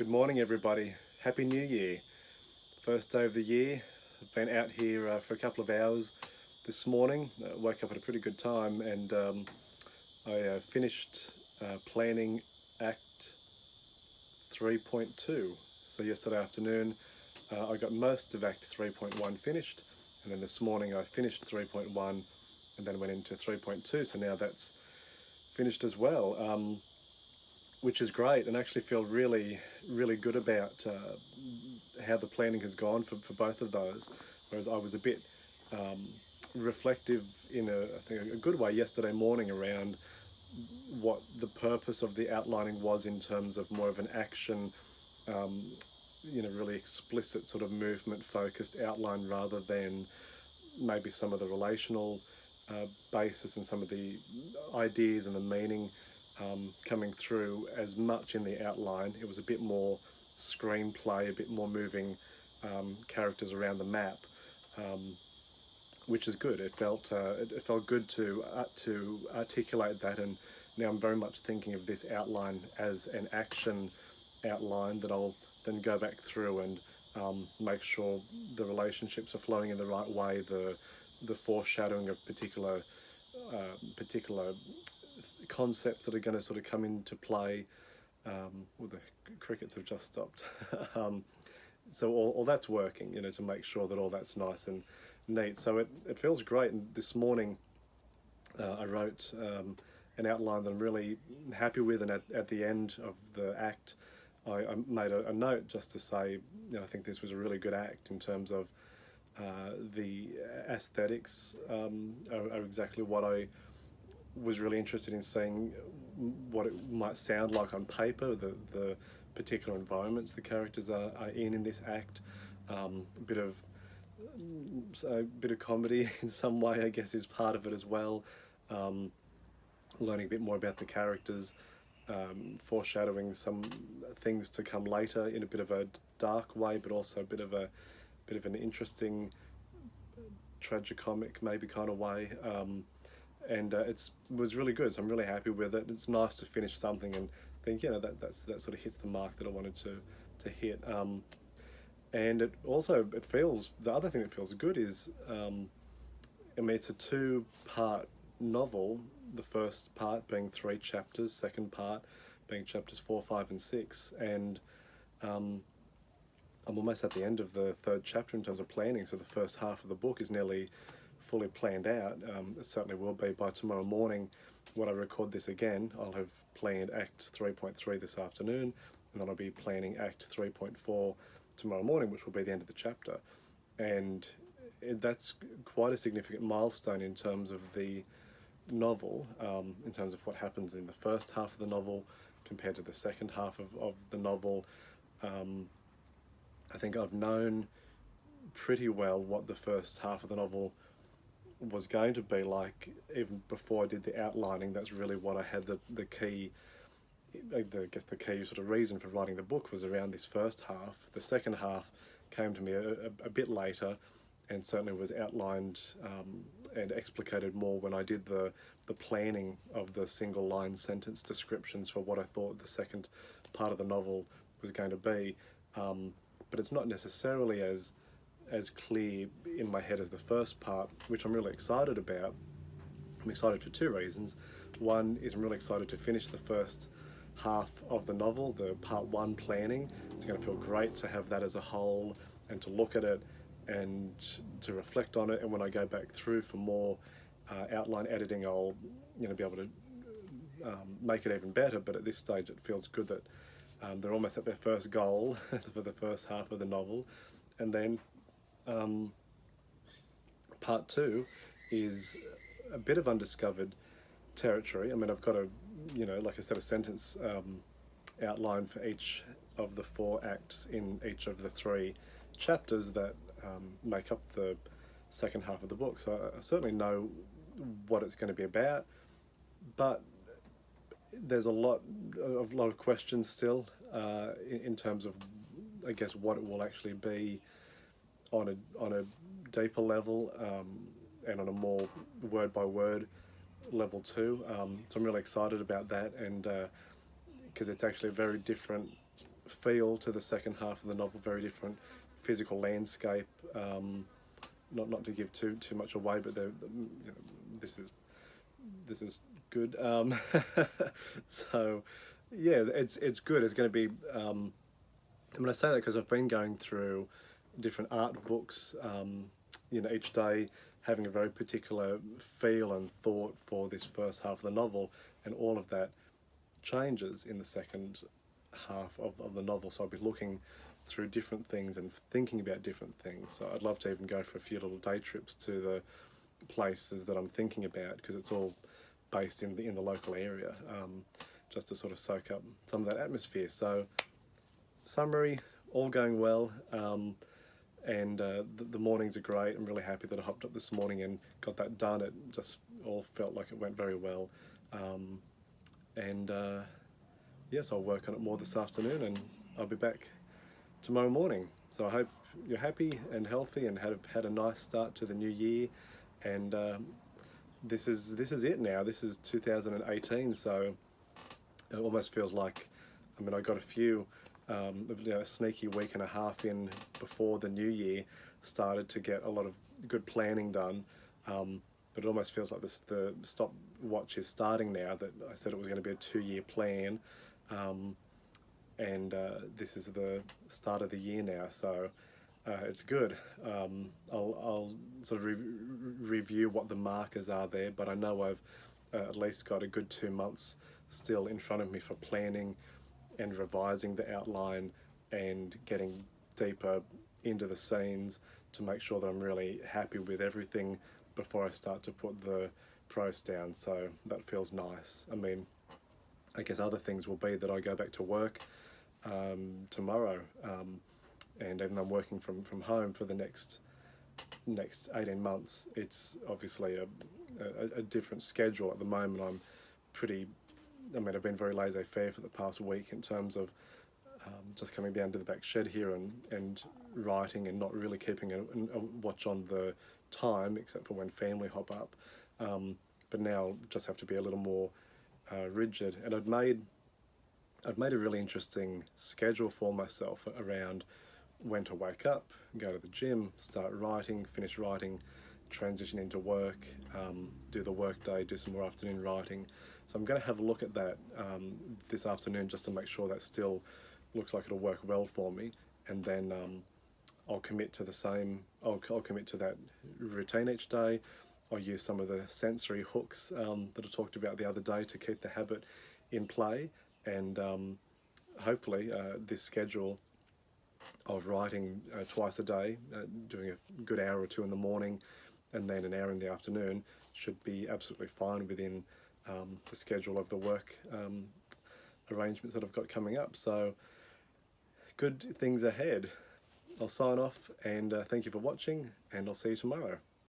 Good morning, everybody. Happy New Year. First day of the year. I've been out here for a couple of hours this morning. Woke up at a pretty good time and I finished planning Act 3.2. So yesterday afternoon I got most of Act 3.1 finished, and then this morning I finished 3.1 and then went into 3.2. So now that's finished as well. Which is great, and actually feel really good about how the planning has gone for both of those. Whereas I was a bit reflective in I think a good way yesterday morning around what the purpose of the outlining was in terms of more of an action, really explicit sort of movement focused outline rather than maybe some of the relational basis and some of the ideas and the meaning coming through as much in the outline. It was a bit more screenplay, a bit more moving characters around the map, which is good. It felt good to articulate that, and now I'm very much thinking of this outline as an action outline that I'll then go back through and make sure the relationships are flowing in the right way. The foreshadowing of particular concepts that are going to sort of come into play. Well, the crickets have just stopped. So all that's working, to make sure that all that's nice and neat. So it feels great. And this morning I wrote an outline that I'm really happy with, and at the end of the act I made a note just to say, I think this was a really good act in terms of the aesthetics are exactly what I was really interested in seeing what it might sound like on paper, the particular environments the characters are in this act. A bit of comedy in some way, I guess, is part of it as well. Learning a bit more about the characters, foreshadowing some things to come later in a bit of a dark way, but also a bit of an interesting tragicomic maybe kind of way. And it was really good, so I'm really happy with it. It's nice to finish something and think, that sort of hits the mark that I wanted to hit. And it feels, the other thing that feels good is, it's a two-part novel. The first part being 3 chapters, second part being chapters 4, 5, and 6, and I'm almost at the end of the third chapter in terms of planning. So the first half of the book is nearly fully planned out. It certainly will be by tomorrow morning when I record this again. I'll have planned Act 3.3 this afternoon, and then I'll be planning Act 3.4 tomorrow morning, which will be the end of the chapter. And that's quite a significant milestone in terms of the novel, in terms of what happens in the first half of the novel compared to the second half of the novel. I think I've known pretty well what the first half of the novel was going to be like even before I did the outlining. That's really what I had the key, I guess the key sort of reason for writing the book was around this first half. The second half came to me a bit later, and certainly was outlined and explicated more when I did the planning of the single line sentence descriptions for what I thought the second part of the novel was going to be. But it's not necessarily as clear in my head as the first part, which I'm really excited about. I'm excited for 2 reasons. One is I'm really excited to finish the first half of the novel, the part 1 planning. It's going to feel great to have that as a whole and to look at it and to reflect on it. And when I go back through for more outline editing, I'll be able to make it even better. But at this stage, it feels good that they're almost at their first goal for the first half of the novel. And then part 2 is a bit of undiscovered territory. I've got like I said, a sentence outline for each of the 4 acts in each of the 3 chapters that make up the second half of the book. So I certainly know what it's going to be about, but there's a lot of questions still in terms of, I guess, what it will actually be on a deeper level, and on a more word by word level too. So I'm really excited about that, and because it's actually a very different feel to the second half of the novel, very different physical landscape. Not to give too much away, but this is good. So yeah, it's good. It's going to be. I mean, I say that because I've been going through different art books. Each day having a very particular feel and thought for this first half of the novel, and all of that changes in the second half of the novel. So I'll be looking through different things and thinking about different things. So I'd love to even go for a few little day trips to the places that I'm thinking about, because it's all based in the local area, just to sort of soak up some of that atmosphere. So summary, all going well, and the mornings are great. I'm really happy that I hopped up this morning and got that done. It just all felt like it went very well, and yes, I'll work on it more this afternoon, and I'll be back tomorrow morning. So I hope you're happy and healthy and had a nice start to the new year. And this is it now. This is 2018. So it almost feels like, I mean, I got a few a sneaky week and a half in before the new year, started to get a lot of good planning done. But it almost feels like the stopwatch is starting now. That I said it was going to be a 2-year plan. And this is the start of the year now, so it's good. I'll sort of review what the markers are there, but I know I've at least got a good 2 months still in front of me for planning and revising the outline and getting deeper into the scenes to make sure that I'm really happy with everything before I start to put the prose down. So that feels nice. I mean, I guess other things will be that I go back to work tomorrow, and even though I'm working from home for the next 18 months, it's obviously a different schedule. At the moment, I've been very laissez-faire for the past week in terms of just coming down to the back shed here and writing, and not really keeping a watch on the time, except for when family hop up. But now just have to be a little more rigid. And I'd made a really interesting schedule for myself around when to wake up, go to the gym, start writing, finish writing, transition into work, do the work day, do some more afternoon writing. So I'm going to have a look at that this afternoon, just to make sure that still looks like it'll work well for me, and then I'll commit to the same. I'll commit to that routine each day. I'll use some of the sensory hooks that I talked about the other day to keep the habit in play, and hopefully this schedule of writing twice a day, doing a good hour or two in the morning and then an hour in the afternoon, should be absolutely fine within the schedule of the work arrangements that I've got coming up. So good things ahead. I'll sign off, and thank you for watching, and I'll see you tomorrow.